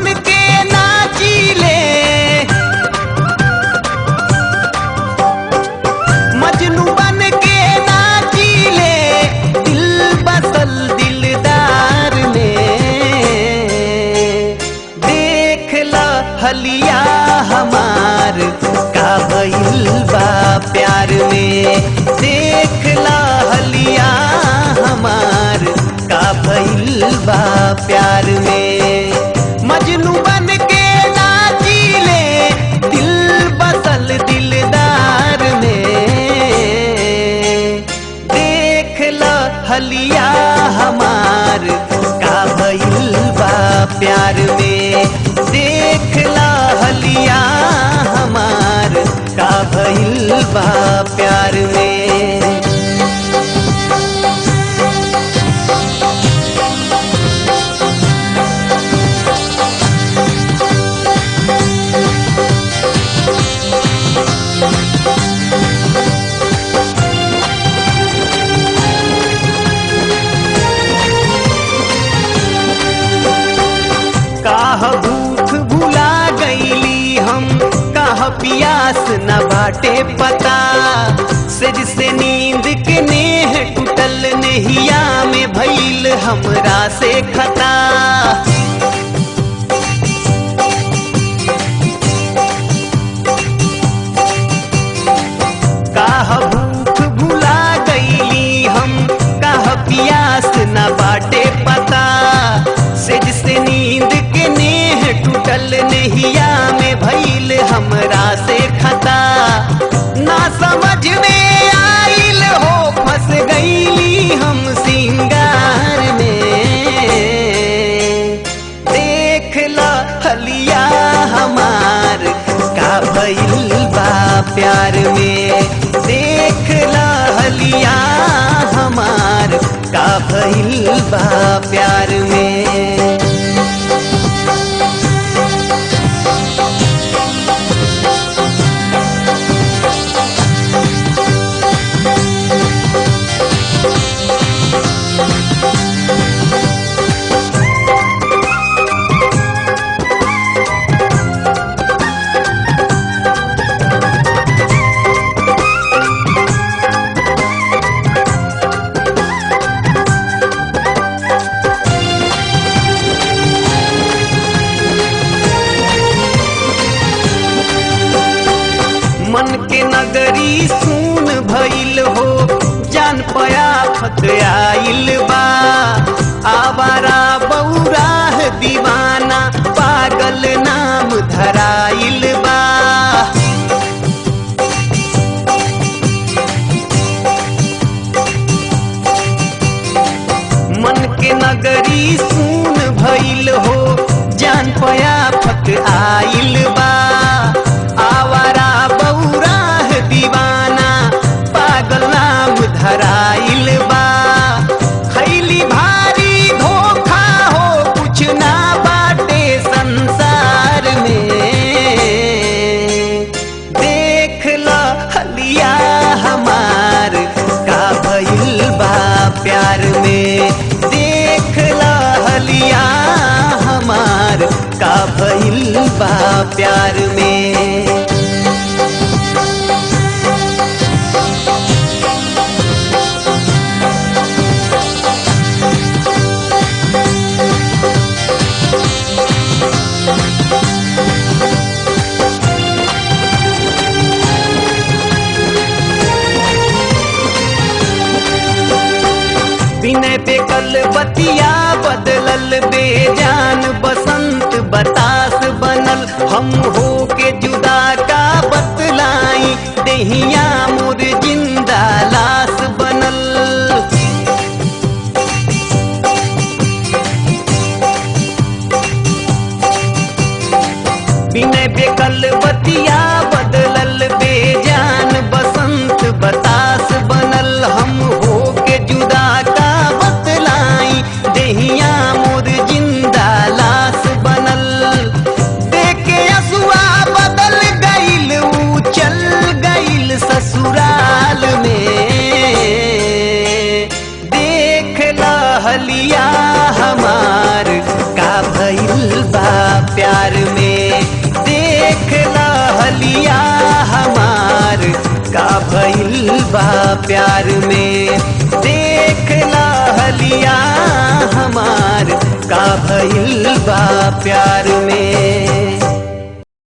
बन के नाचीले, मजनू बन के नाचीले, दिल बसल दिलदार में। देख ला हलिया हमार का भइल बा प्यार में। देख ला हलिया हमार का भइल बा प्यार में। मजनू बन के नाचीले, दिल बसल दिलदार में। देख ला हलिया हमार का भइल बा प्यार में। देख ला हलिया हमार का भइल बा प्यार में। काह भूख भुला गईली हम, काह पियास न बाटे पता। सज से नींद के नेह टूटल, नेहिया में भइल हमरा से खता। काह भूख भुला गईली हम, काह पियास न बाटे पता। सज से नींद के नेह टूटल, नेहिया में भइल हमरा से खता। ना समझ में आइल हो, फंस गईली हम सिंगार में। देख ला हलिया हमार का भइल बा प्यार में। देख ला हलिया हमार का भइल बा प्यार में। मन के नगरी सून भइल हो, जान पयाफत आइल बा। आवारा बौराह दीवाना, पागल नाम धराइल बा। मन के नगरी सून भइल हो, जान पयाफत आइल बा। आवारा बौराह दीवाना, पागल नाम धराइल बा। खैली भारी धोखा हो, कुछ ना बाटे संसार में। देख ला हलिया हमार का भइल बा प्यार में। देख ला हलिया हमार का भइल बा प्यार में। विनय पे कल बतिया बदलल, बेजान बसंत बतास बनल। हम हो के जुदा का बतलाई, देहिया मोर जिंदा लाश बनल। विनय पे कल बतिया बदलल, बेजान बसंत बतास बनल। हम हो के जुदा का बतलाई, देहिया मोर जिंदा लाश बनल। देखे असुआ बदल गईल, ऊ चल गईल ससुराल में। देख ला हलिया हमार का भइल बा बा प्यार में। देख ला हलिया हमार का भइल बा प्यार में।